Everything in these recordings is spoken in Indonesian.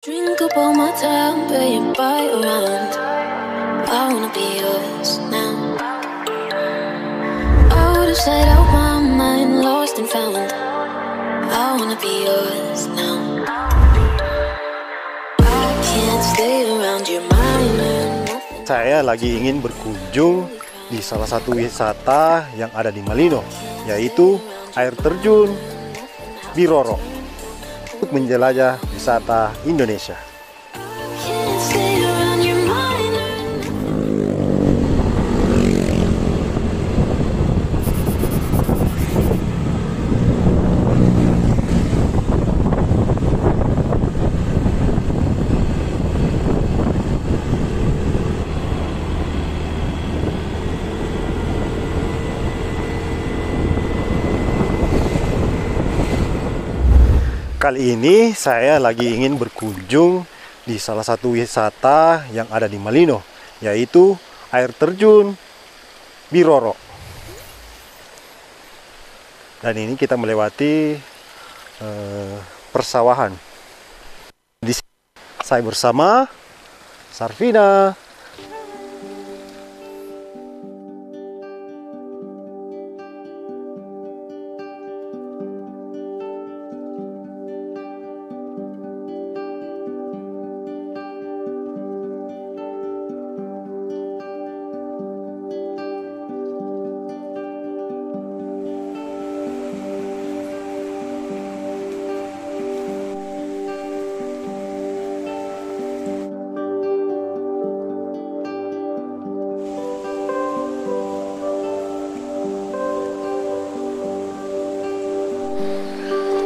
Drink up all my time, pay it by around. I wanna be yours now. Out of sight, out my mind, lost and found. I wanna be yours now. I can't stay around your mind. Saya lagi ingin berkunjung di salah satu wisata yang ada di Malino, yaitu air terjun Biroro, untuk menjelajah wisata Indonesia. Can't stay around your mind. Kali ini saya lagi ingin berkunjung di salah satu wisata yang ada di Malino, yaitu air terjun Biroro. Dan ini kita melewati persawahan. Di sini saya bersama Sarvina.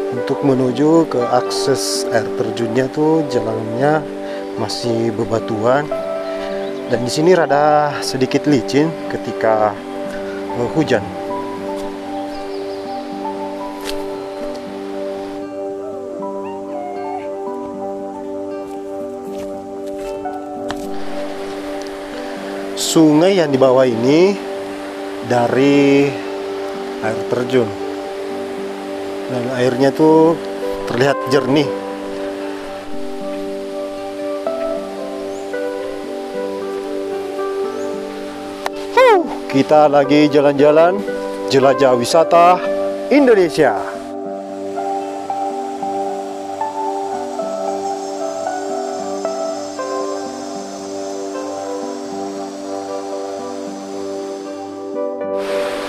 Untuk menuju ke akses air terjunnya tuh jalannya masih bebatuan, dan di sini rada sedikit licin ketika hujan. Sungai yang di bawah ini dari air terjun. Dan airnya tuh terlihat jernih. Kita lagi jalan-jalan jelajah wisata Indonesia.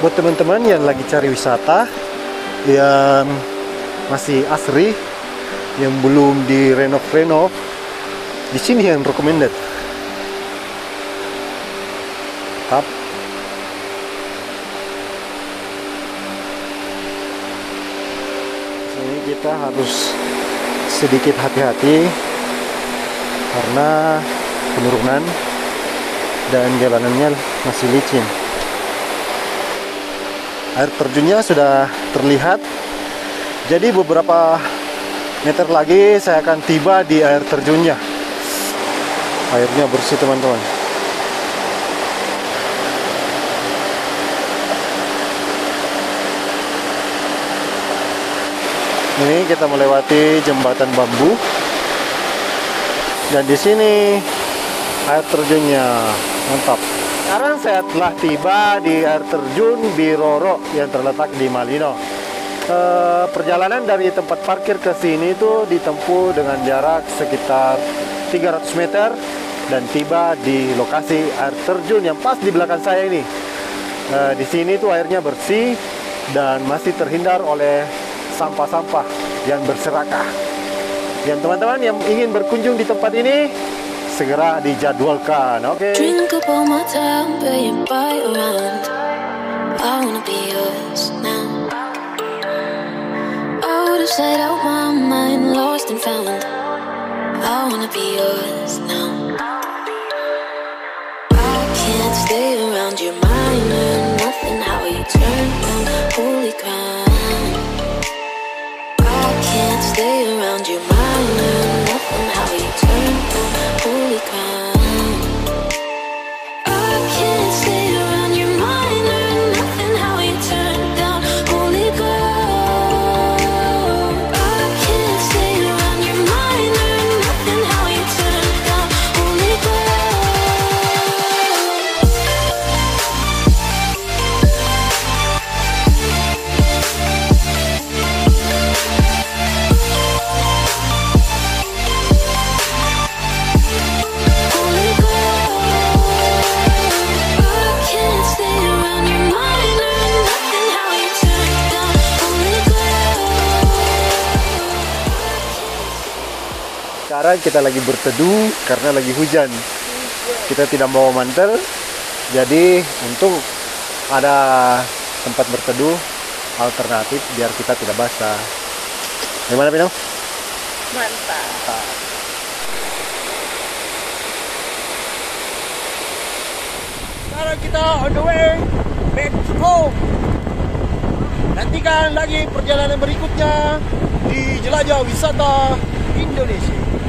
Buat teman-teman yang lagi cari wisata yang masih asri, yang belum direnov-renov, di sini yang recommended. Tap. Sini kita harus sedikit hati-hati karena penurunan dan jalanannya masih licin. Air terjunnya sudah terlihat, jadi beberapa meter lagi saya akan tiba di air terjunnya. Airnya bersih teman-teman. Ini kita melewati jembatan bambu, dan di sini air terjunnya mantap. Sekarang saya telah tiba di air terjun Biroro yang terletak di Malino. Perjalanan dari tempat parkir ke sini itu ditempuh dengan jarak sekitar 300 meter dan tiba di lokasi air terjun yang pas di belakang saya ini. Di sini tuh airnya bersih dan masih terhindar oleh sampah-sampah yang berserakah. Dan teman-teman yang ingin berkunjung di tempat ini, segera dijadwalkan, oke? Drink up all my time, pay it by around. I wanna be yours now. Out of sight, out my mind, lost and found. I wanna be yours now. I can't stay around your mind, learn nothing how you turn on holy crime. I can't stay around your mind, learn nothing how you turn on holy crime. I can't stay around your mind, learn nothing how you turn down holy ground. I can't stay around your mind, learn nothing Sekarang kita lagi berteduh karena lagi hujan. Kita tidak mau mantel, jadi untung ada tempat berteduh alternatif biar kita tidak basah. Gimana, Pino? Mantap. Sekarang kita on the way back to home. Nantikan lagi perjalanan berikutnya di Jelajah Wisata Indonesia.